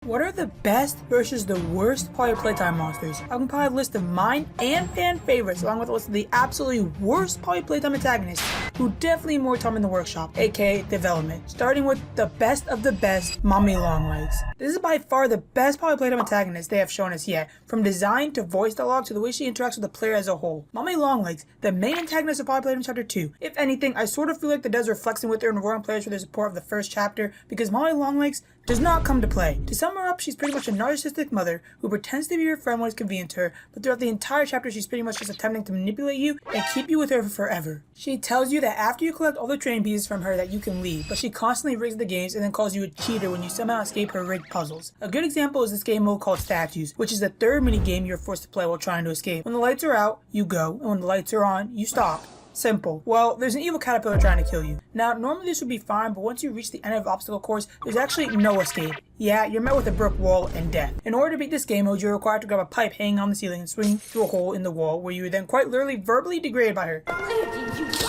What are the best versus the worst Poppy Playtime monsters? I compiled a list of mine and fan favorites along with a list of the absolutely worst Poppy Playtime antagonists who definitely need more time in the workshop, aka development. Starting with the best of the best, Mommy Longlegs. This is by far the best Poppy Playtime antagonist they have shown us yet, from design to voice dialogue to the way she interacts with the player as a whole. Mommy Longlegs, the main antagonist of Poppy Playtime Chapter 2. If anything, I sort of feel like the devs were flexing with her and rewarding players for their support of the first chapter, because Mommy Longlegs does not come to play. To sum her up, she's pretty much a narcissistic mother who pretends to be your friend when it's convenient to her, but throughout the entire chapter she's pretty much just attempting to manipulate you and keep you with her for forever. She tells you that after you collect all the training pieces from her that you can leave, but she constantly rigs the games and then calls you a cheater when you somehow escape her rigged puzzles. A good example is this game mode called Statues, which is the third minigame you're forced to play while trying to escape. When the lights are out, you go, and when the lights are on, you stop. Simple. Well, there's an evil caterpillar trying to kill you. Now, normally this would be fine, but once you reach the end of the obstacle course, there's actually no escape. Yeah, you're met with a brick wall and death. In order to beat this game mode, you're required to grab a pipe hanging on the ceiling and swing through a hole in the wall, where you are then quite literally verbally degraded by her. Where did you go? The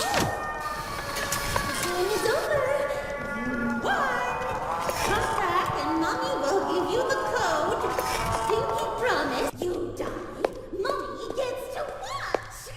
game is over. You won. Come back and Mommy will give you the code. Pinky promise. You die. Mommy gets to watch.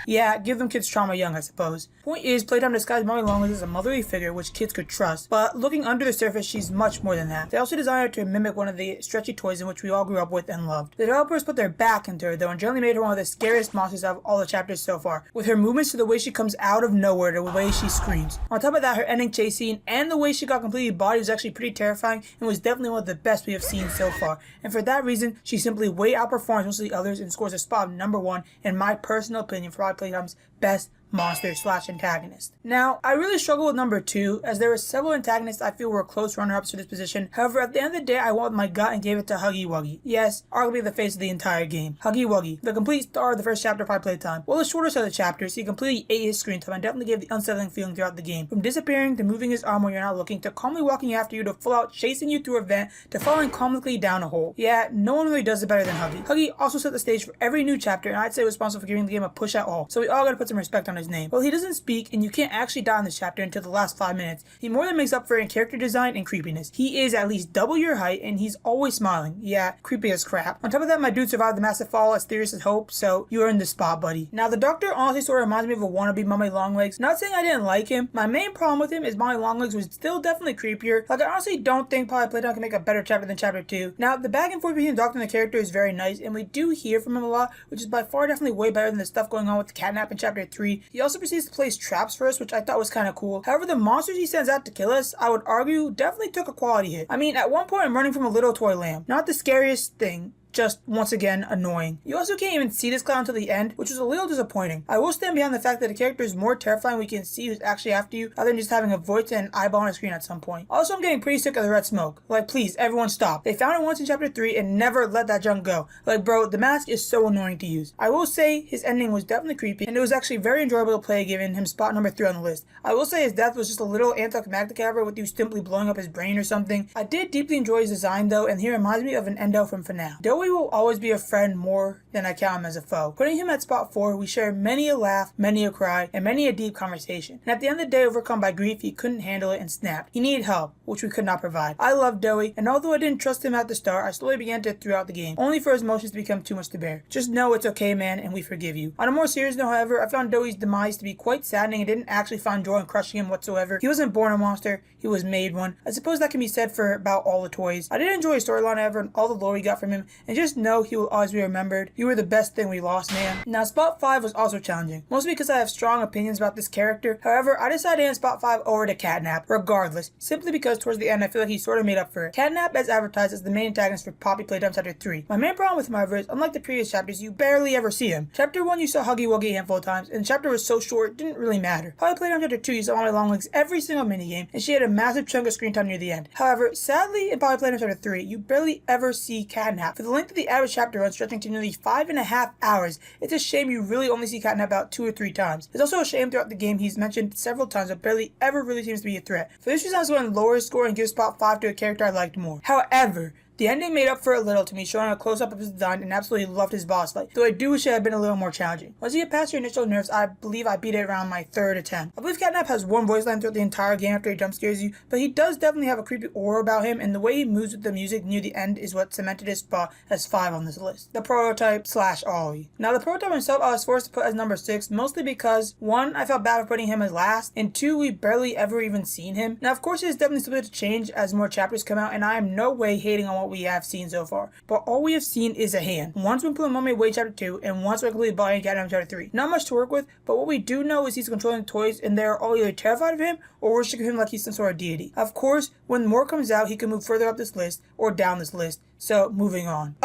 Yeah, give them kids trauma young, I suppose. Point is, Playtime disguised Mommy Longlegs as a motherly figure which kids could trust, but looking under the surface, she's much more than that. They also designed her to mimic one of the stretchy toys in which we all grew up with and loved. The developers put their back into her though and generally made her one of the scariest monsters out of all the chapters so far, with her movements to the way she comes out of nowhere to the way she screams. On top of that, her ending chase scene and the way she got completely bodied was actually pretty terrifying and was definitely one of the best we have seen so far. And for that reason, she simply way outperforms most of the others and scores a spot of #1 in my personal opinion for Poppy Playtime's best monster/antagonist. Now, I really struggle with #2, as there were several antagonists I feel were close runner-ups to this position. However, at the end of the day, I went with my gut and gave it to Huggy Wuggy. Yes, arguably the face of the entire game. Huggy Wuggy, the complete star of the first chapter of Poppy Playtime. While the shortest of the chapters, he completely ate his screen time and definitely gave the unsettling feeling throughout the game. From disappearing to moving his arm when you're not looking, to calmly walking after you, to full out chasing you through a vent, to falling comically down a hole. Yeah, no one really does it better than Huggy. Huggy also set the stage for every new chapter, and I'd say responsible for giving the game a push at all. So we all gotta put some respect on his name. Well, he doesn't speak, and you can't actually die in this chapter until the last 5 minutes. He more than makes up for it in character design and creepiness. He is at least double your height, and he's always smiling. Yeah, creepy as crap. On top of that, my dude survived the massive fall as serious as hope, so you earned the spot, buddy. Now, the Doctor honestly sort of reminds me of a wannabe Mommy Longlegs. Not saying I didn't like him. My main problem with him is Mommy Longlegs was still definitely creepier. Like, I honestly don't think Poppy Playtime can make a better chapter than Chapter 2. Now, the back and forth between the Doctor and the character is very nice, and we do hear from him a lot, which is by far definitely way better than the stuff going on with the catnap in Chapter 3. He also proceeds to place traps for us, which I thought was kind of cool. However, the monsters he sends out to kill us, I would argue, definitely took a quality hit. I mean, at one point I'm running from a little toy lamb. Not the scariest thing, just once again annoying. You also can't even see this clown until the end, which was a little disappointing. I will stand behind the fact that the character is more terrifying when you can see who's actually after you, other than just having a voice and an eyeball on a screen at some point. Also, I'm getting pretty sick of the red smoke. Like, please, everyone stop. They found it once in Chapter 3 and never let that junk go. Like, bro, the mask is so annoying to use. I will say his ending was definitely creepy, and it was actually very enjoyable to play given him spot #3 on the list. I will say his death was just a little anticlimactic, however, with you simply blowing up his brain or something. I did deeply enjoy his design though, and he reminds me of an Endo from FNAF. Dowie will always be a friend more than I count him as a foe. Putting him at spot 4, we share many a laugh, many a cry, and many a deep conversation. And at the end of the day, overcome by grief, he couldn't handle it and snapped. He needed help, which we could not provide. I love Dowie, and although I didn't trust him at the start, I slowly began to throughout the game, only for his emotions to become too much to bear. Just know it's okay, man, and we forgive you. On a more serious note, however, I found Dowie's demise to be quite saddening and didn't actually find joy in crushing him whatsoever. He wasn't born a monster, he was made one. I suppose that can be said for about all the toys. I did enjoy his storyline ever and all the lore we got from him, and just know he will always be remembered. You were the best thing we lost, man. Now, spot 5 was also challenging, mostly because I have strong opinions about this character. However, I decided to hand spot 5 over to Catnap, regardless, simply because towards the end I feel like he sort of made up for it. Catnap, as advertised, is the main antagonist for Poppy Playtime Chapter 3. My main problem with him, however, is unlike the previous chapters, you barely ever see him. Chapter 1 you saw Huggy Wuggy a handful of times, and the chapter was so short it didn't really matter. Poppy Playtime Chapter 2 you saw Mommy Longlegs every single minigame, and she had a massive chunk of screen time near the end. However, sadly, in Poppy Playtime Chapter 3, you barely ever see Catnap. For the length of the average chapter run stretching to nearly 5.5 hours, it's a shame you really only see Catnap about 2 or 3 times. It's also a shame throughout the game he's mentioned several times but barely ever really seems to be a threat. For this reason, I was going to lower his score and give spot 5 to a character I liked more. However, The ending made up for it a little to me, showing a close-up of his design and absolutely loved his boss fight, though I do wish it had been a little more challenging. Once you get past your initial nerves, I believe I beat it around my third attempt. I believe Catnap has one voice line throughout the entire game after he jump scares you, but he does definitely have a creepy aura about him, and the way he moves with the music near the end is what cemented his spot as 5 on this list. The prototype / Ollie. Now the prototype himself I was forced to put as number 6, mostly because 1, I felt bad for putting him as last, and 2, we barely ever even seen him. Now of course it is definitely something to change as more chapters come out, and I am no way hating on what we have seen so far, but all we have seen is a hand. Once when pulling Mummy away chapter 2, and once when completely buying Catnap chapter 3. Not much to work with, but what we do know is he's controlling the toys, and they're all either terrified of him or worshiping him like he's some sort of deity. Of course, when more comes out, he can move further up this list or down this list. So moving on.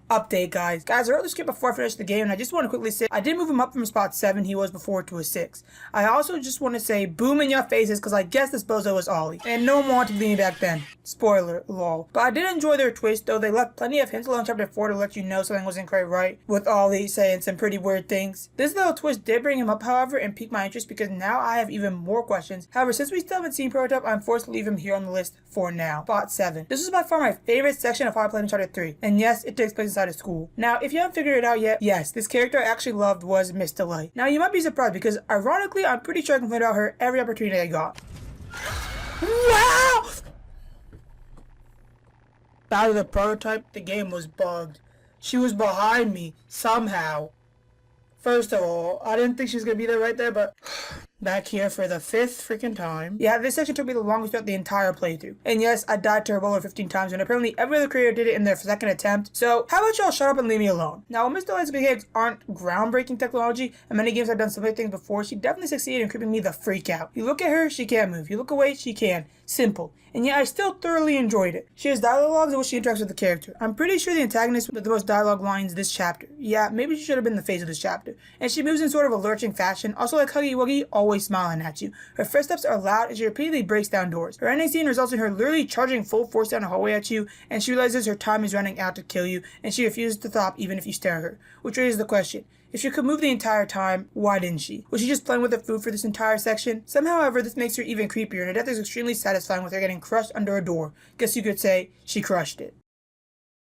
Update, guys. I wrote the script before I finished the game, and I just want to quickly say I did move him up from spot 7 he was before to a 6. I also just want to say boom in your faces because I guess this bozo was Ollie, and no one wanted to leave me back then. Spoiler, lol. But I did enjoy their twist, though they left plenty of hints along chapter 4 to let you know something wasn't quite right, with Ollie saying some pretty weird things. This little twist did bring him up, however, and piqued my interest because now I have even more questions. However, since we still haven't seen Prototype, I'm forced to leave him here on the list for now. Spot 7. This is by far my favorite section of Poppy Playtime chapter 3, and yes, it takes place inside a school. Now, if you haven't figured it out yet, yes, this character I actually loved was Miss Delight. Now, you might be surprised because, ironically, I'm pretty sure I complained about her every opportunity I got. Wow! Out of the prototype, the game was bugged. She was behind me, somehow. First of all, I didn't think she was going to be there right there, but back here for the 5th freaking time. Yeah, this section took me the longest throughout the entire playthrough. And yes, I died to her over 15 times, and apparently every other creator did it in their 2nd attempt. So, how about y'all shut up and leave me alone? Now, while Mr. Light's behaves aren't groundbreaking technology, and many games have done similar things before, she definitely succeeded in creeping me the freak out. You look at her, she can't move. You look away, she can. Simple. And yet I still thoroughly enjoyed it. She has dialogues in which she interacts with the character. I'm pretty sure the antagonist with the most dialogue lines this chapter. Yeah, maybe she should have been the face of this chapter. And she moves in sort of a lurching fashion, also like Huggy Wuggy, always smiling at you. Her footsteps are loud and she repeatedly breaks down doors. Her ending scene results in her literally charging full force down a hallway at you, and she realizes her time is running out to kill you, and she refuses to stop even if you stare at her. Which raises the question, if she could move the entire time, why didn't she? Was she just playing with the food for this entire section? Somehow, however, this makes her even creepier, and her death is extremely satisfying with her getting crushed under a door. Guess you could say she crushed it.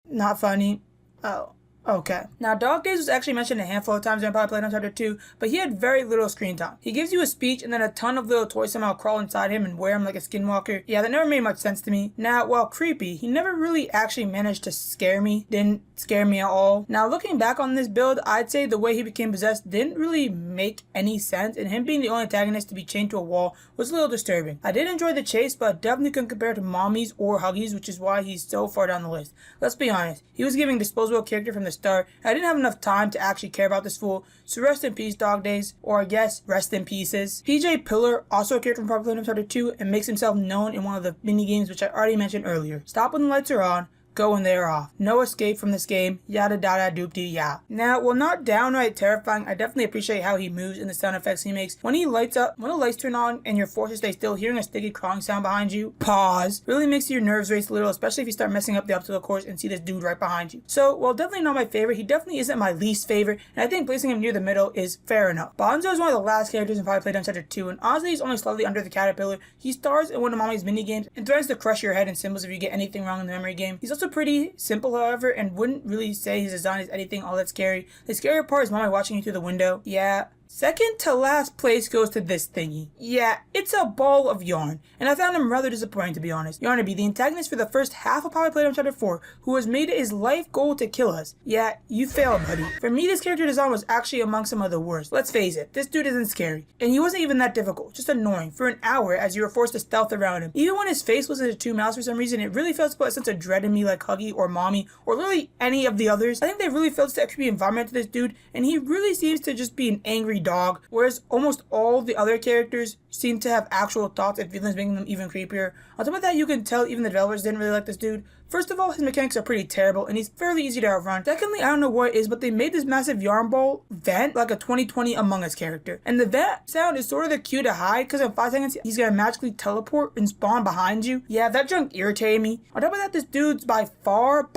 Not funny? Oh. Okay. Now, Dog Days was actually mentioned a handful of times in Poppy Playtime chapter 2, but he had very little screen time. He gives you a speech and then a ton of little toys somehow crawl inside him and wear him like a skinwalker. Yeah, that never made much sense to me. Now, while creepy, he never really actually managed to scare me. Didn't scare me at all. Now, looking back on this build, I'd say the way he became possessed didn't really make any sense, and him being the only antagonist to be chained to a wall was a little disturbing. I did enjoy the chase, but definitely couldn't compare to Mommy's or Huggy's, which is why he's so far down the list. Let's be honest, he was giving disposable character from the start. I didn't have enough time to actually care about this fool, so rest in peace, Dog Days, or I guess rest in pieces. PJ Pillar, also a character from Poppy Playtime chapter 2, and makes himself known in one of the mini games which I already mentioned earlier. Stop when the lights are on, go when they are off. No escape from this game, yada dada doop dee ya. Now, while not downright terrifying, I definitely appreciate how he moves and the sound effects he makes. When he lights up, when the lights turn on and you're forced to stay still, hearing a sticky crawling sound behind you, pause, really makes your nerves race a little, especially if you start messing up the obstacle course and see this dude right behind you. So, while definitely not my favorite, he definitely isn't my least favorite, and I think placing him near the middle is fair enough. Bonzo is one of the last characters in Poppy Playtime chapter 2, and honestly he's only slightly under the caterpillar. He stars in one of Mommy's mini games and threatens to crush your head in symbols if you get anything wrong in the memory game. He's also pretty simple, however, and wouldn't really say his design is anything all that scary. The scarier part is Mommy watching you through the window. Yeah. Second to last place goes to this thingy. Yeah, it's a ball of yarn, and I found him rather disappointing, to be honest. Yarnaby, the antagonist for the first half of Poppy Playtime chapter 4, who has made it his life goal to kill us. Yeah, you failed, buddy. For me, this character design was actually among some of the worst. Let's face it, this dude isn't scary, and he wasn't even that difficult, just annoying for an hour as you were forced to stealth around him. Even when his face was into two mouths for some reason, it really felt to put a sense of dread in me like Huggy or Mommy, or literally any of the others. I think they really felt to creepy environment to this dude, and he really seems to just be an angry dog, whereas almost all the other characters seem to have actual thoughts and feelings, making them even creepier. On top of that, you can tell even the developers didn't really like this dude. First of all, his mechanics are pretty terrible, and he's fairly easy to outrun. Secondly, I don't know what it is, but they made this massive yarn ball vent like a 2020 Among Us character. And the vent sound is sort of the cue to hide, because in 5 seconds, he's gonna magically teleport and spawn behind you. Yeah, that junk irritated me. On top of that, this dude's by far,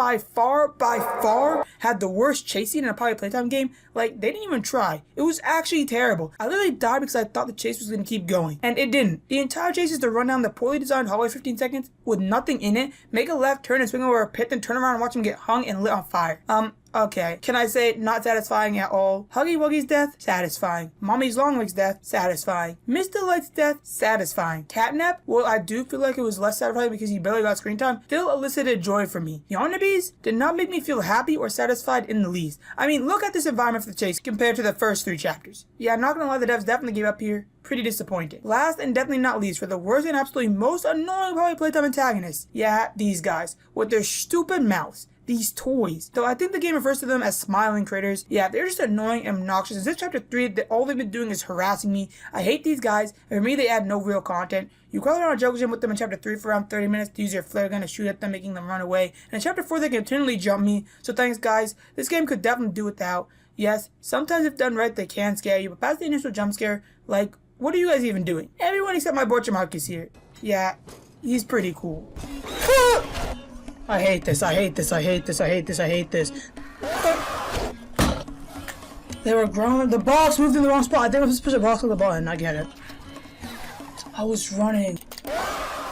had the worst chase scene in a Poppy Playtime game. Like, they didn't even try. It was actually actually terrible. I literally died because I thought the chase was going to keep going, and it didn't. The entire chase is to run down the poorly designed hallway 15 seconds with nothing in it, make a left turn and swing over a pit, then turn around and watch him get hung and lit on fire. Okay. Can I say not satisfying at all? Huggy Wuggy's death? Satisfying. Mommy's Longleg's death? Satisfying. Mr. Light's death? Satisfying. Catnap? Well, I do feel like it was less satisfying because he barely got screen time. Still elicited joy from me. The Yarnabees did not make me feel happy or satisfied in the least. I mean, look at this environment for the chase compared to the first 3 chapters. Yeah, I'm not gonna lie, the devs definitely gave up here. Pretty disappointing. Last and definitely not least, for the worst and absolutely most annoying Poppy Playtime antagonists. Yeah, these guys. With their stupid mouths. These toys. Though I think the game refers to them as smiling critters. Yeah, they're just annoying and obnoxious. In this chapter 3, all they've been doing is harassing me. I hate these guys, and for me they add no real content. You crawl around a jungle gym with them in chapter 3 for around 30 minutes to use your flare gun to shoot at them, making them run away. And in chapter 4 they continually jump me. So thanks guys, this game could definitely do without. Yes, sometimes if done right they can scare you, but past the initial jump scare, like, what are you guys even doing? Everyone except my boy Marcus here. Yeah, he's pretty cool. I hate this, I hate this, I hate this, I hate this, I hate this. They were growing. The box moved in the wrong spot. I think I was supposed to push a box on the button. I get it. I was running.